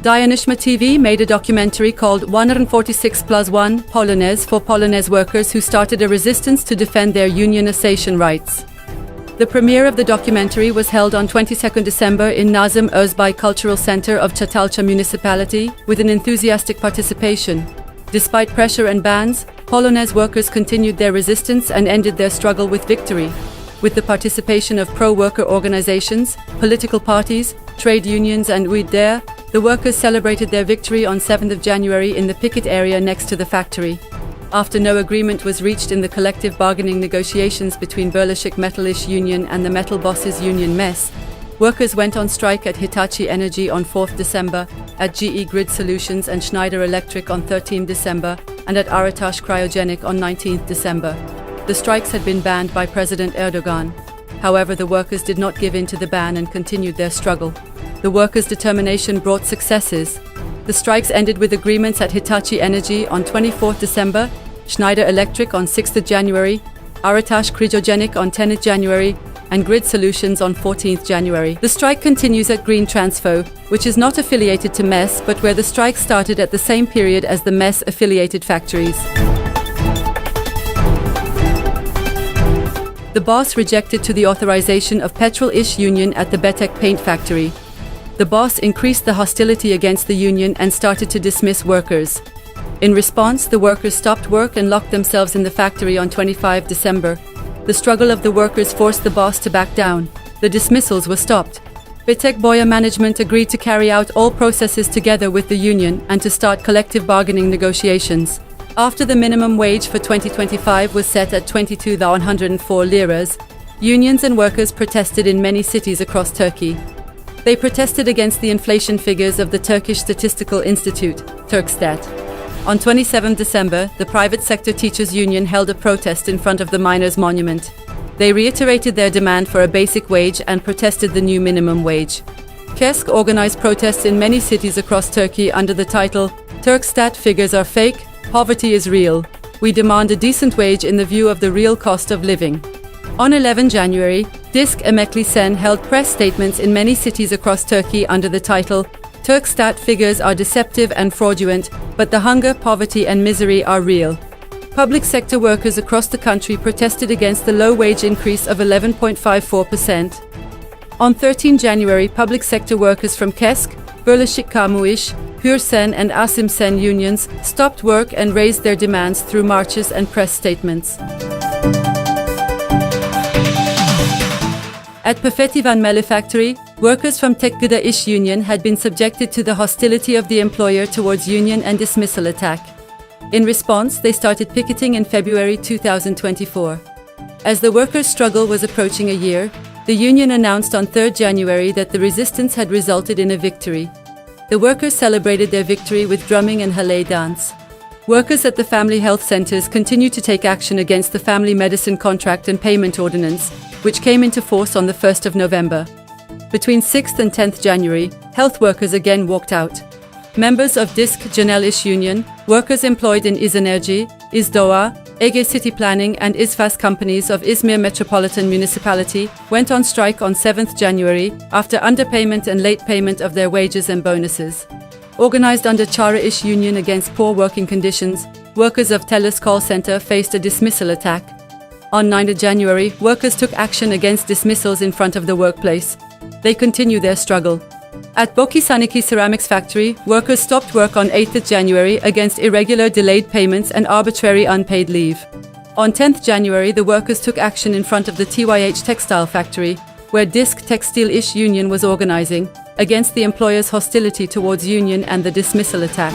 Dayanışma TV made a documentary called 146+1 Polonaise for Polonaise workers who started a resistance to defend their unionization rights. The premiere of the documentary was held on 22 December in Nazım Özbay Cultural Center of Çatalca municipality, with an enthusiastic participation. Despite pressure and bans, Polonaise workers continued their resistance and ended their struggle with victory. With the participation of pro-worker organizations, political parties, trade unions and UİDER, the workers celebrated their victory on 7 January in the picket area next to the factory. After no agreement was reached in the collective bargaining negotiations between Birleşik Metal İş Union and the Metal Bosses Union MES, workers went on strike at Hitachi Energy on 4 December, at GE Grid Solutions and Schneider Electric on 13 December, and at Arataş Cryogenic on 19 December. The strikes had been banned by President Erdogan. However, the workers did not give in to the ban and continued their struggle. The workers' determination brought successes. The strikes ended with agreements at Hitachi Energy on 24 December, Schneider Electric on 6 January, Arataş Cryogenic on 10 January, and Grid Solutions on 14 January. The strike continues at Green Transfo, which is not affiliated to MES, but where the strike started at the same period as the MES-affiliated factories. The boss rejected to the authorization of Petrol İş Union at the Betek paint factory. The boss increased the hostility against the union and started to dismiss workers. In response, the workers stopped work and locked themselves in the factory on 25 December. The struggle of the workers forced the boss to back down. The dismissals were stopped. Betek Boya management agreed to carry out all processes together with the union and to start collective bargaining negotiations. After the minimum wage for 2025 was set at 22,104 liras, unions and workers protested in many cities across Turkey. They protested against the inflation figures of the Turkish Statistical Institute, Turkstat. On 27 December, the private sector teachers' union held a protest in front of the miners' monument. They reiterated their demand for a basic wage and protested the new minimum wage. KESK organized protests in many cities across Turkey under the title, Turkstat figures are fake, poverty is real. We demand a decent wage in the view of the real cost of living. On 11 January, Disk Emekli Sen held press statements in many cities across Turkey under the title, Turkstat figures are deceptive and fraudulent, but the hunger, poverty and misery are real. Public sector workers across the country protested against the low wage increase of 11.54%. On 13 January, public sector workers from KESK, Birleşik Kamu İş, Hürsen and Asim Sen unions stopped work and raised their demands through marches and press statements. At Perfetivan Mele factory, workers from Tek Gıda İş Union had been subjected to the hostility of the employer towards union and dismissal attack. In response, they started picketing in February 2024. As the workers' struggle was approaching a year, the union announced on 3 January that the resistance had resulted in a victory. The workers celebrated their victory with drumming and halay dance. Workers at the family health centers continue to take action against the family medicine contract and payment ordinance, which came into force on the 1st of November. Between 6th and 10th January, health workers again walked out. Members of Disk Genel İş Union, workers employed in İzEnerji, İzDoğa, Ege City Planning and İzFAS companies of İzmir Metropolitan Municipality went on strike on 7th January after underpayment and late payment of their wages and bonuses. Organized under Çağrı İş Union against poor working conditions, workers of Telus call center faced a dismissal attack. On 9 January, workers took action against dismissals in front of the workplace. They continue their struggle. At Boki Saniki Ceramics Factory, workers stopped work on 8 January against irregular delayed payments and arbitrary unpaid leave. On 10 January, the workers took action in front of the TYH Textile Factory, where Disk Tekstil İş Union was organizing, against the employer's hostility towards union and the dismissal attack.